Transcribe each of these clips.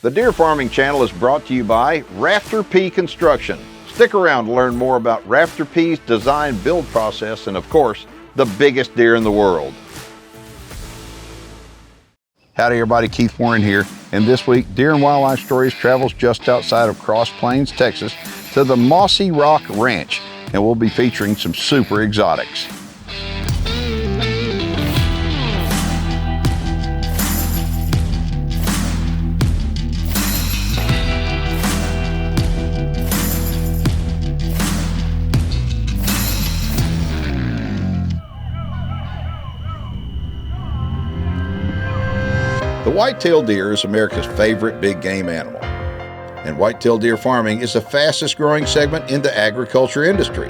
The Deer Farming Channel is brought to you by Rafter P Construction. Stick around to learn more about Rafter P's design build process and, of course, the biggest deer in the world. Howdy everybody, Keith Warren here, and this week Deer and Wildlife Stories travels just outside of Cross Plains, Texas to the Mossy Rock Ranch, and we'll be featuring some super exotics. The white-tailed deer is America's favorite big game animal, and white-tailed deer farming is the fastest growing segment in the agriculture industry.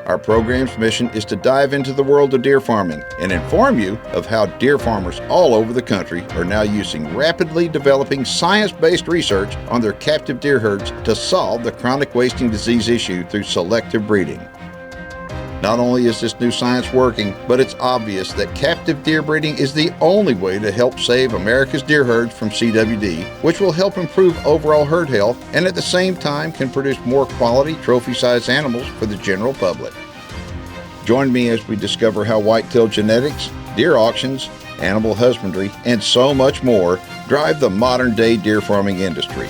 Our program's mission is to dive into the world of deer farming and inform you of how deer farmers all over the country are now using rapidly developing science-based research on their captive deer herds to solve the chronic wasting disease issue through selective breeding. Not only is this new science working, but it's obvious that captive deer breeding is the only way to help save America's deer herds from CWD, which will help improve overall herd health and at the same time can produce more quality trophy-sized animals for the general public. Join me as we discover how whitetail genetics, deer auctions, animal husbandry, and so much more drive the modern-day deer farming industry.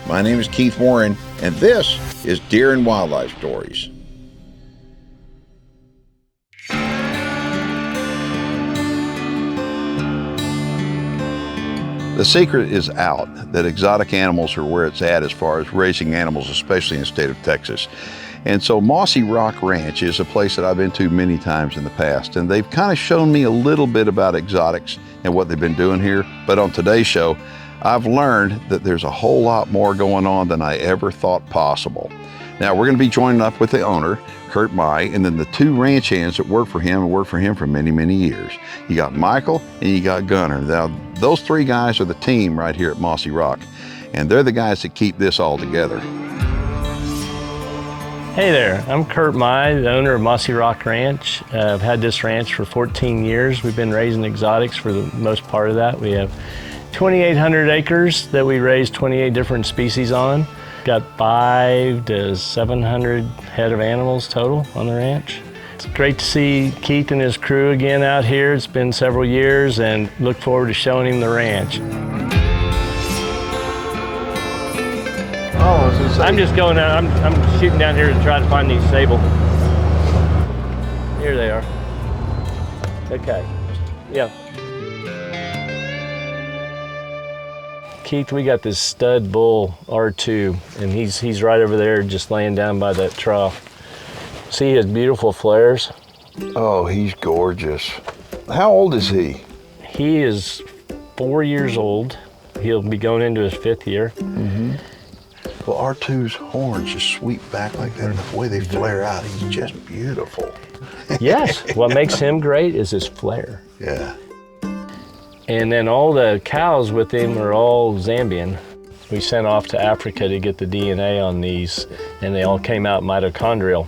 My name is Keith Warren, and this is Deer and Wildlife Stories. The secret is out that exotic animals are where it's at as far as raising animals, especially in the state of Texas. And so Mossy Rock Ranch is a place that I've been to many times in the past, and they've kind of shown me a little bit about exotics and what they've been doing here. But on today's show, I've learned that there's a whole lot more going on than I ever thought possible. Now, we're going to be joining up with the owner, Kurt Mai, and then the two ranch hands that work for him and worked for him for many, many years. You got Michael and you got Gunner. Now, those three guys are the team right here at Mossy Rock, and they're the guys that keep this all together. Hey there, I'm Kurt Mai, the owner of Mossy Rock Ranch. I've had this ranch for 14 years. We've been raising exotics for the most part of that. We have 2,800 acres that we raise 28 different species on. Got 500 to 700 head of animals total on the ranch. It's great to see Keith and his crew again out here. It's been several years and look forward to showing him the ranch. I'm just going out, I'm shooting down here to try to find these sable. Here they are. Okay, yeah. Keith, we got this stud bull R2, and he's right over there just laying down by that trough. See his beautiful flares? Oh, he's gorgeous. How old is he? He is 4 years old. He'll be going into his 5th year. Mm-hmm. Well, R2's horns just sweep back like that, and the way they flare out, he's just beautiful. Yes, what makes him great is his flare. Yeah. And then all the cows with him are all Zambian. We sent off to Africa to get the DNA on these, and they all came out mitochondrial.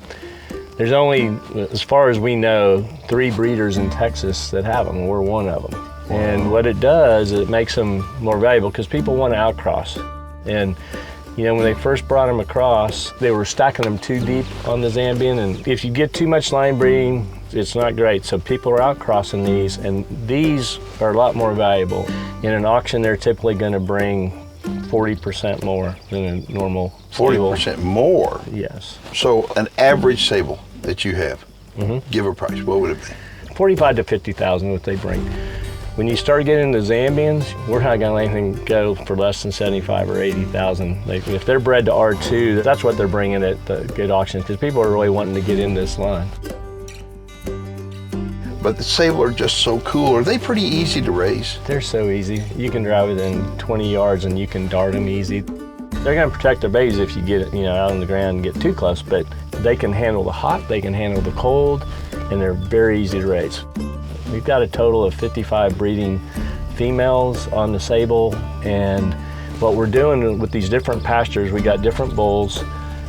There's only, as far as we know, 3 breeders in Texas that have them, and we're one of them. Wow. And what it does, it makes them more valuable because people want to outcross. And you know, when they first brought them across, they were stacking them too deep on the Zambian, and if you get too much line breeding, it's not great. So people are outcrossing these, and these are a lot more valuable. In an auction, they're typically going to bring 40% more than a normal sable. 40% more? Yes. So an average sable that you have, give a price, what would it be? 45 to 50,000 what they bring. When you start getting into Zambians, we're not gonna let anything go for less than 75 or 80,000. If they're bred to R2, that's what they're bringing at the good auctions, because people are really wanting to get in this line. But the sable are just so cool. Are they pretty easy to raise? They're so easy. You can drive within 20 yards and you can dart them easy. They're gonna protect their babies if you get it, out on the ground and get too close, but they can handle the hot, they can handle the cold, and they're very easy to raise. We've got a total of 55 breeding females on the sable, and what we're doing with these different pastures, we got different bulls,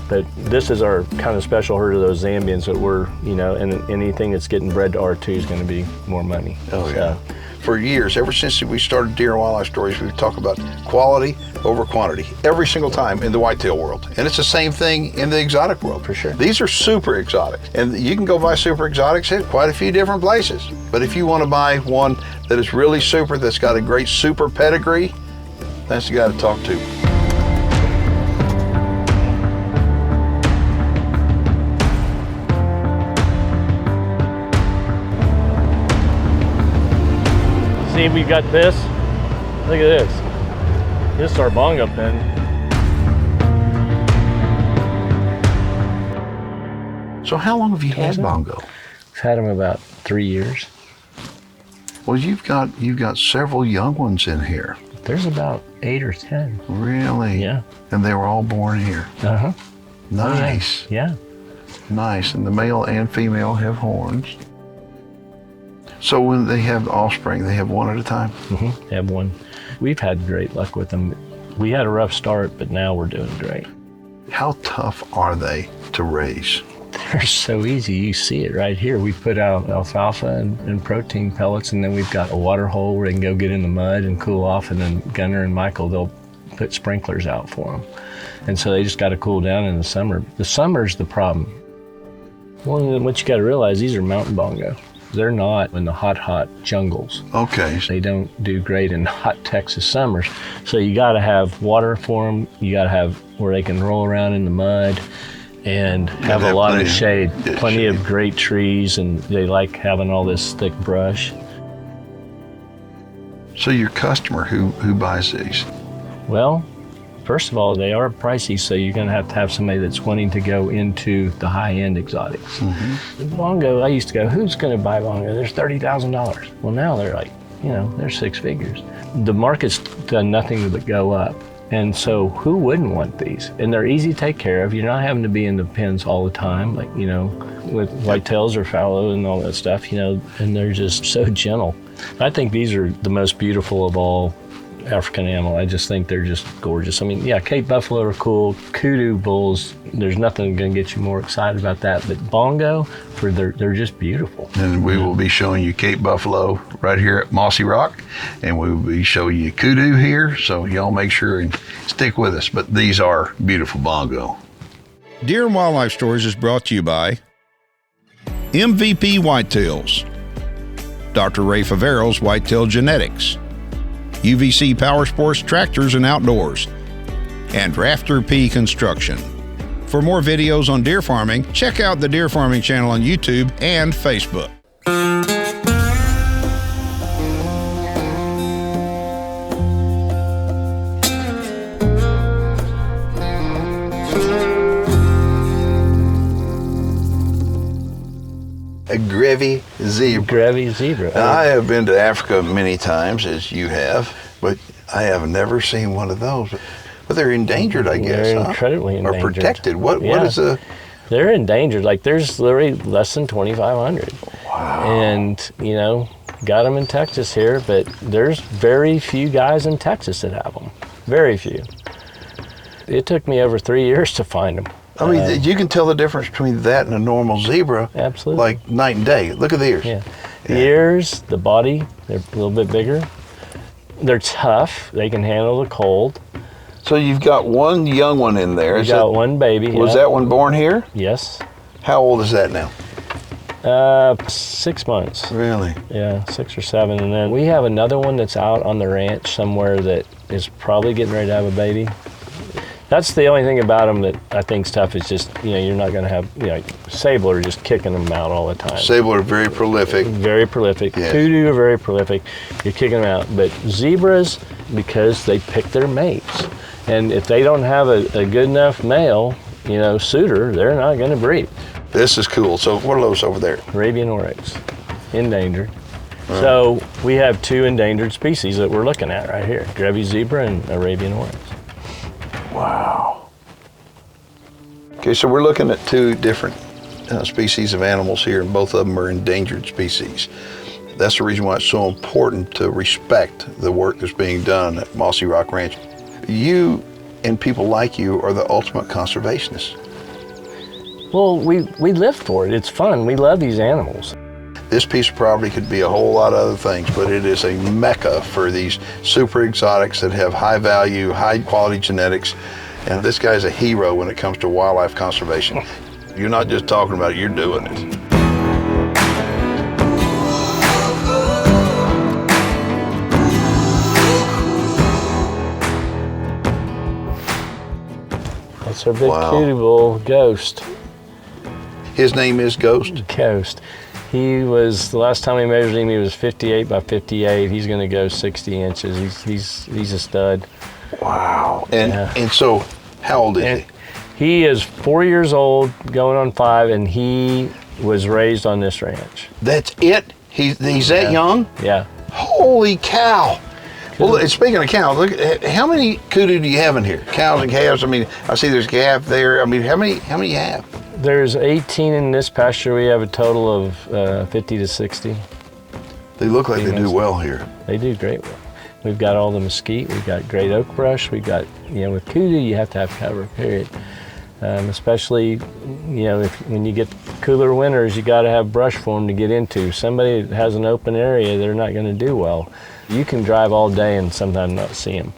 but this is our kind of special herd of those Zambians that we're, and anything that's getting bred to R2 is going to be more money. Oh, yeah. For years, ever since we started Deer and Wildlife Stories, we've talked about quality over quantity every single time in the whitetail world. And it's the same thing in the exotic world. For sure. These are super exotic. And you can go buy super exotics at quite a few different places. But if you want to buy one that is really super, that's got a great super pedigree, that's the guy to talk to. See, we got this. Look at this. This is our bongo pin. So how long have you had bongo? We've had them about 3 years. Well, you've got several young ones in here. There's about 8 or 10. Really? Yeah. And they were all born here. Uh-huh. Nice. Oh, yeah. Nice. And the male and female have horns. So when they have offspring, they have one at a time? Mm-hmm. They have one. We've had great luck with them. We had a rough start, but now we're doing great. How tough are they to raise? They're so easy. You see it right here. We put out alfalfa and protein pellets, and then we've got a water hole where they can go get in the mud and cool off, and then Gunner and Michael, they'll put sprinklers out for them. And so they just got to cool down in the summer. The summer's the problem. Well, what you got to realize, these are mountain bongo. They're not in the hot jungles. Okay. They don't do great in hot Texas summers. So you got to have water for them. You got to have where they can roll around in the mud and have a lot of shade. Plenty of great trees, and they like having all this thick brush. So your customer, who buys these? Well, first of all, they are pricey, so you're going to have somebody that's wanting to go into the high-end exotics. Mm-hmm. The bongo, I used to go, who's going to buy bongo? There's $30,000. Well, now they're like, they're 6 figures. The market's done nothing but go up. And so who wouldn't want these? And they're easy to take care of. You're not having to be in the pens all the time, like, with whitetails or fallow and all that stuff, and they're just so gentle. I think these are the most beautiful of all African animal. I just think they're just gorgeous. I mean, yeah, Cape buffalo are cool. Kudu bulls, there's nothing going to get you more excited about that. But bongo, they're just beautiful. And we will be showing you Cape buffalo right here at Mossy Rock, and we will be showing you kudu here. So y'all make sure and stick with us. But these are beautiful bongo. Deer and Wildlife Stories is brought to you by MVP Whitetails, Dr. Ray Favero's Whitetail Genetics, UVC Power Sports Tractors and Outdoors, and Rafter P Construction. For more videos on deer farming, check out the Deer Farming channel on YouTube and Facebook. A Grevy zebra. Grevy zebra. Now, I have been to Africa many times, as you have, but I have never seen one of those. But they're endangered, I guess. They're incredibly endangered. Or protected. What is a... They're endangered. Like, there's literally less than 2,500. Wow. And, got them in Texas here, but there's very few guys in Texas that have them. Very few. It took me over 3 years to find them. I mean, you can tell the difference between that and a normal zebra. Absolutely. Like night and day. Look at the ears. Yeah. The ears, the body, they're a little bit bigger. They're tough. They can handle the cold. So you've got one young one in there. We got one baby. Was that one born here? Yes. How old is that now? 6 months. Really? Yeah, 6 or 7. And then we have another one that's out on the ranch somewhere that is probably getting ready to have a baby. That's the only thing about them that I think is tough is just, you're not going to have, sable are just kicking them out all the time. Sable are very prolific. Very prolific. Yes. Kudu are very prolific. You're kicking them out. But zebras, because they pick their mates. And if they don't have a good enough male, suitor, they're not going to breed. This is cool. So what are those over there? Arabian oryx, endangered. Right. So we have 2 endangered species that we're looking at right here, Grevy zebra and Arabian oryx. Wow. Okay, so we're looking at 2 different species of animals here, and both of them are endangered species. That's the reason why it's so important to respect the work that's being done at Mossy Rock Ranch. You and people like you are the ultimate conservationists. Well, we live for it. It's fun. We love these animals. This piece of property could be a whole lot of other things, but it is a mecca for these super exotics that have high value, high quality genetics. And this guy's a hero when it comes to wildlife conservation. You're not just talking about it, you're doing it. That's our big Kudu bull, Ghost. His name is Ghost? Ghost. He was, the last time we measured him, he was 58 by 58. He's gonna go 60 inches. He's a stud. Wow. And so, how old is he? He is 4 years old, going on 5, and he was raised on this ranch. That's it? He's that young? Yeah. Holy cow. Well, speaking of cows, look, how many kudu do you have in here? Cows and calves. I mean, I see there's a calf there. I mean, how many you have? There's 18 in this pasture. We have a total of 50 to 60. They look like they do well here. They do great well. We've got all the mesquite. We've got great oak brush. We've got, with kudu, you have to have cover, period. Especially, when you get cooler winters, you got to have brush for them to get into. Somebody that has an open area, they're not going to do well. You can drive all day and sometimes not see them.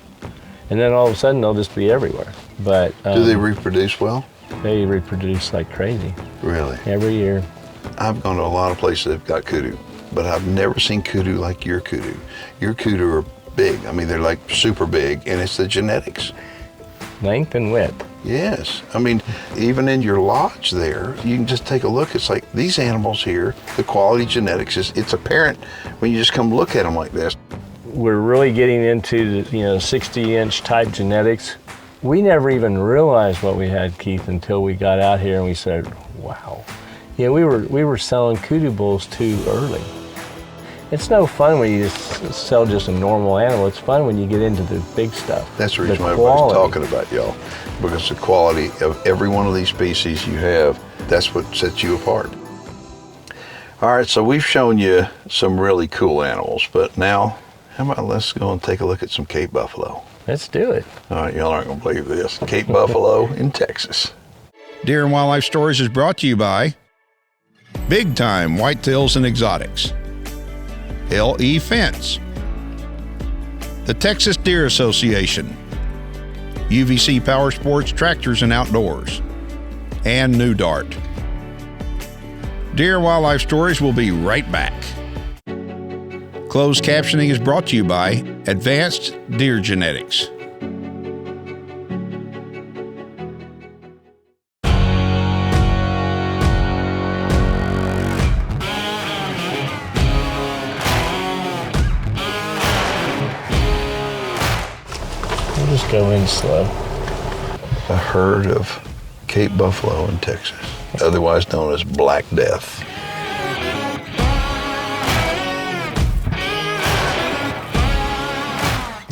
And then all of a sudden, they'll just be everywhere. But do they reproduce well? They reproduce like crazy. Really? Every year. I've gone to a lot of places that have got kudu, but I've never seen kudu like your kudu. Your kudu are big. I mean, they're like super big, and it's the genetics. Length and width. Yes. I mean, even in your lodge there, you can just take a look. It's like these animals here, the quality genetics, it's apparent when you just come look at them like this. We're really getting into the 60-inch type genetics. We never even realized what we had, Keith, until we got out here and we said, wow. We were selling kudu bulls too early. It's no fun when you just sell just a normal animal. It's fun when you get into the big stuff. That's the reason why everybody's talking about y'all, because the quality of every one of these species you have, that's what sets you apart. All right, so we've shown you some really cool animals, but now, how about let's go and take a look at some Cape buffalo. Let's do it. All right, y'all aren't gonna believe this. Cape buffalo in Texas. Deer and Wildlife Stories is brought to you by Big Time Whitetails and Exotics, LE Fence, the Texas Deer Association, UVC Power Sports Tractors and Outdoors, and New Dart. Deer and Wildlife Stories will be right back. Closed captioning is brought to you by Advanced Deer Genetics. We'll just go in slow. A herd of Cape buffalo in Texas, otherwise known as Black Death.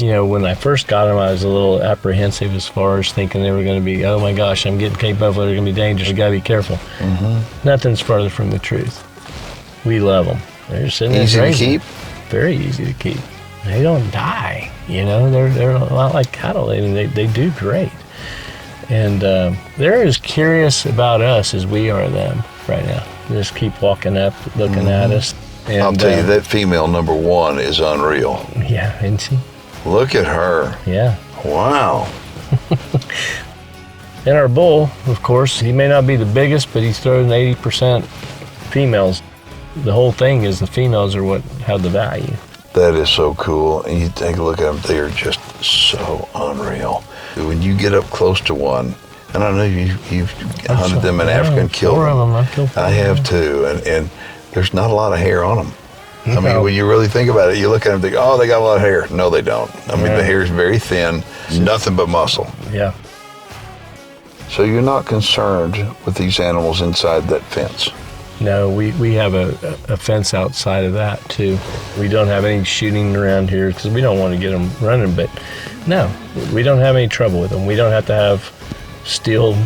When I first got them, I was a little apprehensive as far as thinking they were going to be, oh my gosh, I'm getting Cape buffalo, they're going to be dangerous, you got to be careful. Mm-hmm. Nothing's further from the truth. We love them. They're sitting there easy crazy. to keep? Very easy to keep. They don't die, they're a lot like cattle. They do great. And they're as curious about us as we are them right now. They just keep walking up, looking at us. And, I'll tell you, that female number 1 is unreal. Yeah, isn't she? Look at her. Yeah. Wow. And our bull, of course, he may not be the biggest, but he's throwing 80% females. The whole thing is the females are what have the value. That is so cool. And you take a look at them, they are just so unreal. When you get up close to one, and I know you've hunted them in Africa and killed 4 them. of them. I killed 4 I have too, and there's not a lot of hair on them. I mean, when you really think about it, you look at them and think, oh, they got a lot of hair. No, they don't. I mean, the hair is very thin, nothing but muscle. Yeah. So you're not concerned with these animals inside that fence? No, we have a fence outside of that too. We don't have any shooting around here because we don't want to get them running, but no, we don't have any trouble with them. We don't have to have steel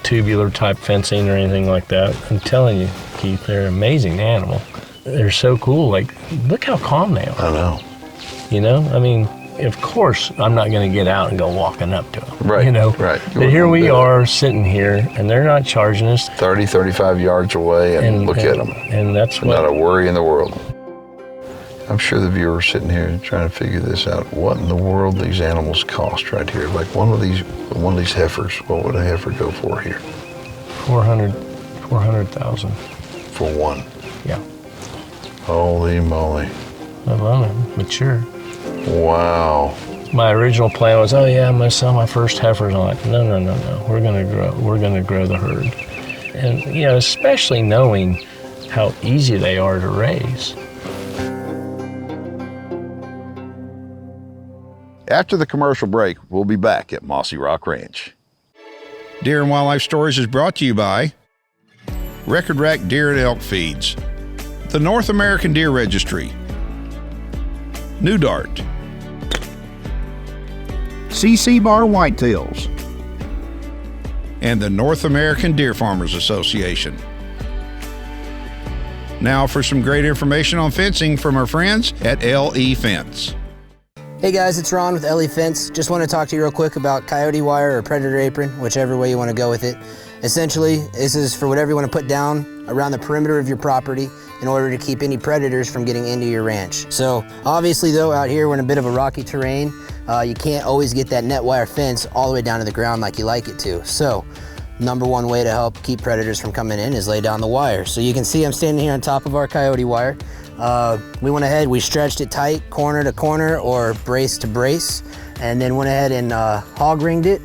tubular type fencing or anything like that. I'm telling you, Keith, they're an amazing animal. They're so cool. Like, look how calm they are. I know. I mean, of course, I'm not going to get out and go walking up to them. Right, You know? right. But here we are sitting here, and they're not charging us. 30, 35 yards away, and look at them. And that's what. Not a worry in the world. I'm sure the viewer sitting here trying to figure this out. What in the world these animals cost right here? Like one of these heifers, what would a heifer go for here? 400,000. For one? Yeah. Holy moly. I love it. Mature. Wow. My original plan was, oh yeah, I'm gonna sell my first heifers. I'm like, no. We're gonna grow the herd. And you know, especially knowing how easy they are to raise. After the commercial break, we'll be back at Mossy Rock Ranch. Deer and Wildlife Stories is brought to you by Record Rack Deer and Elk Feeds, the North American Deer Registry, New Dart, CC Bar Whitetails, and the North American Deer Farmers Association. Now for some great information on fencing from our friends at LE Fence. Hey guys, it's Ron with LE Fence. Just want to talk to you real quick about coyote wire or predator apron, whichever way you want to go with it. Essentially, this is for whatever you want to put down around the perimeter of your property in order to keep any predators from getting into your ranch. So obviously though, out here we're in a bit of a rocky terrain. You can't always get that net wire fence all the way down to the ground like you like it to. So number one way to help keep predators from coming in is lay down the wire. So you can see I'm standing here on top of our coyote wire. We went ahead, we stretched it tight, corner to corner or brace to brace, and then went ahead and hog ringed it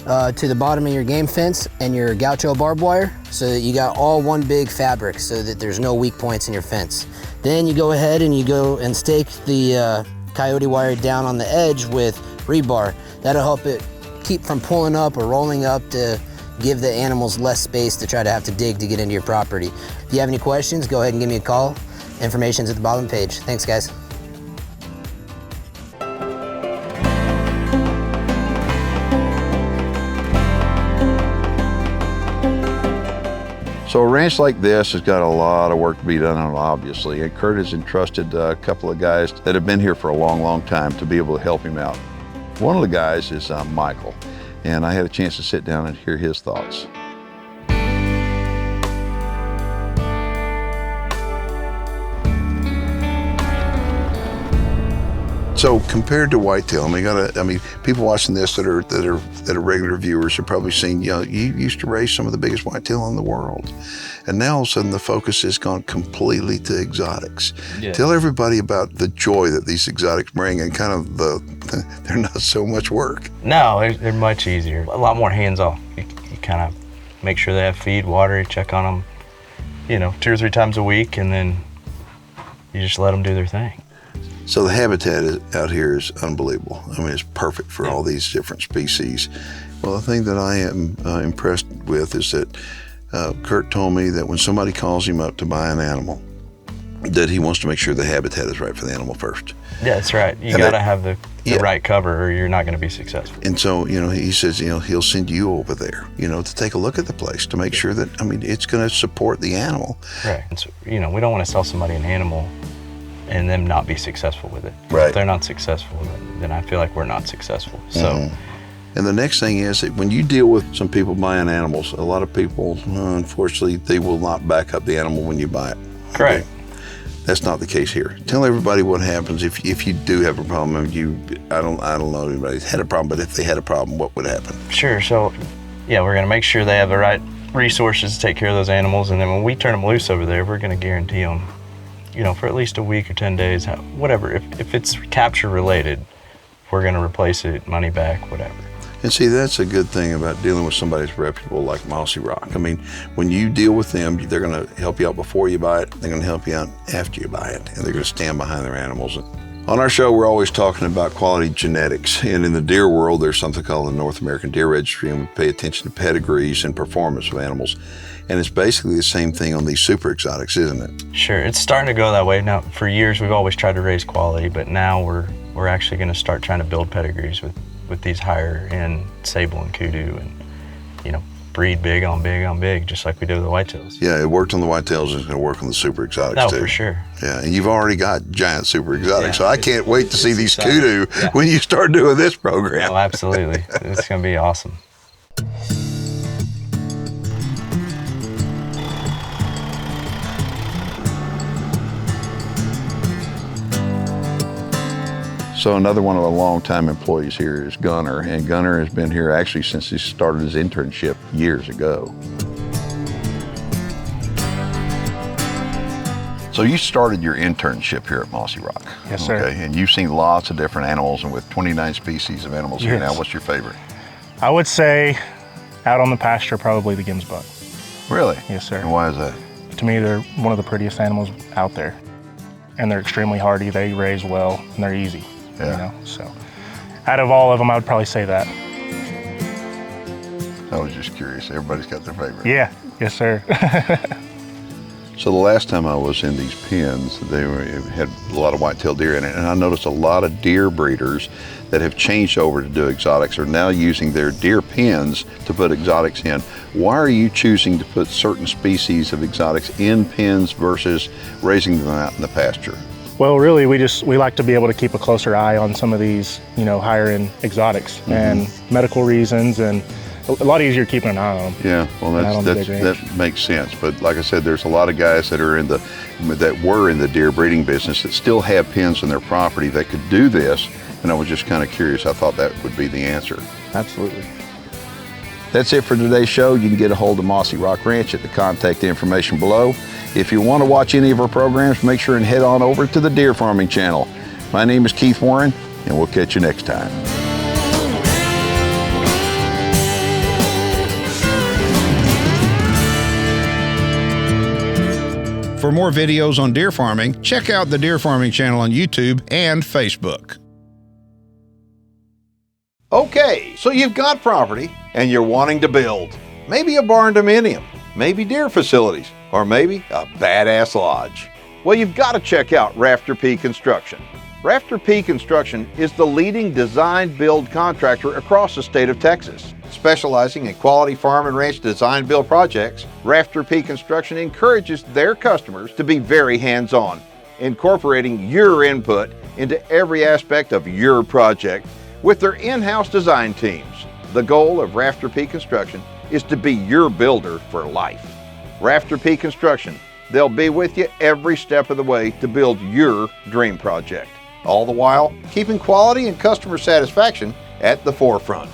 to the bottom of your game fence and your gaucho barbed wire so that you got all one big fabric so that there's no weak points in your fence. Then you go ahead and you go and stake the coyote wire down on the edge with rebar. That'll help it keep from pulling up or rolling up to give the animals less space to try to have to dig to get into your property. If you have any questions, go ahead and give me a call. Information's at the bottom of the page. Thanks, guys. So a ranch like this has got a lot of work to be done on, obviously, and Kurt has entrusted a couple of guys that have been here for a long time to be able to help him out. One of the guys is Michael, and I had a chance to sit down and hear his thoughts. So compared to whitetail, people watching this that are regular viewers have probably seen, you used to raise some of the biggest whitetail in the world. And now all of a sudden the focus has gone completely to exotics. Yeah. Tell everybody about the joy that these exotics bring and kind of they're not so much work. No, they're much easier. A lot more hands-off. You kind of make sure they have feed, water, check on them, 2 or 3 times a week, and then you just let them do their thing. So the habitat out here is unbelievable. It's perfect for all these different species. Well, the thing that I am impressed with is that Kurt told me that when somebody calls him up to buy an animal, that he wants to make sure the habitat is right for the animal first. Yeah, that's right. You got to have the right cover or you're not going to be successul. And so, he says, he'll send you over there, to take a look at the place to make sure that, it's going to support the animal. Right. And so, we don't want to sell somebody an animal and them not be successful with it. Right. If they're not successful, then I feel like we're not successful. So. And the next thing is that when you deal with some people buying animals, a lot of people, unfortunately, they will not back up the animal when you buy it. Correct. Okay? That's not the case here. Tell everybody what happens if you do have a problem. I don't know anybody who's had a problem, but if they had a problem, what would happen? Sure. So, we're going to make sure they have the right resources to take care of those animals, and then when we turn them loose over there, we're going to guarantee them, for at least a week or 10 days, whatever. If it's capture related, we're going to replace it, money back, whatever. And see, that's a good thing about dealing with somebody that's reputable like Mossy Rock. When you deal with them, they're going to help you out before you buy it. They're going to help you out after you buy it. And they're going to stand behind their animals. On our show, we're always talking about quality genetics. And in the deer world, there's something called the North American Deer Registry, and we pay attention to pedigrees and performance of animals. And it's basically the same thing on these super exotics, isn't it? Sure, it's starting to go that way. Now, for years, we've always tried to raise quality, but now we're actually going to start trying to build pedigrees with these higher end sable and kudu and breed big on big on big, just like we do with the whitetails. Yeah, it worked on the whitetails. It's going to work on the super exotics No, too. for sure. Yeah, and you've already got giant super exotics, Yeah, so I can't wait to see these exciting. kudu when you start doing this program. Oh, absolutely. It's going to be awesome. So another one of the longtime employees here is Gunner, and Gunner has been here actually since he started his internship years ago. So you started your internship here at Mossy Rock. Yes, sir. Okay, and you've seen lots of different animals, and with 29 species of animals here Yes. now, what's your favorite? I would say out on the pasture, probably the ginsbuck. Really? Yes, sir. And why is that? To me, they're one of the prettiest animals out there. And they're extremely hardy, they raise well, and they're easy. Yeah. You know, so out of all of them, I would probably say that. I was just curious. Everybody's got their favorite. Yeah, yes, sir. So the last time I was in these pens, had a lot of white-tailed deer in it, and I noticed a lot of deer breeders that have changed over to do exotics are now using their deer pens to put exotics in. Why are you choosing to put certain species of exotics in pens versus raising them out in the pasture? Well, really, we like to be able to keep a closer eye on some of these, you know, higher end exotics and medical reasons, and a lot easier keeping an eye on them. Yeah, well, that makes sense. But like I said, there's a lot of guys that were in the deer breeding business that still have pens on their property that could do this, and I was just kind of curious. I thought that would be the answer. Absolutely. That's it for today's show. You can get a hold of Mossy Rock Ranch at the contact information below. If you want to watch any of our programs, make sure and head on over to the Deer Farming channel. My name is Keith Warren, and we'll catch you next time. For more videos on deer farming, check out the Deer Farming channel on YouTube and Facebook. Okay, so you've got property and you're wanting to build. Maybe a barn dominium, maybe deer facilities, or maybe a badass lodge. Well, you've got to check out Rafter P Construction. Rafter P Construction is the leading design-build contractor across the state of Texas. Specializing in quality farm and ranch design-build projects, Rafter P Construction encourages their customers to be very hands-on, incorporating your input into every aspect of your project with their in-house design teams. The goal of Rafter P Construction is to be your builder for life. Rafter P Construction, they'll be with you every step of the way to build your dream project. All the while, keeping quality and customer satisfaction at the forefront.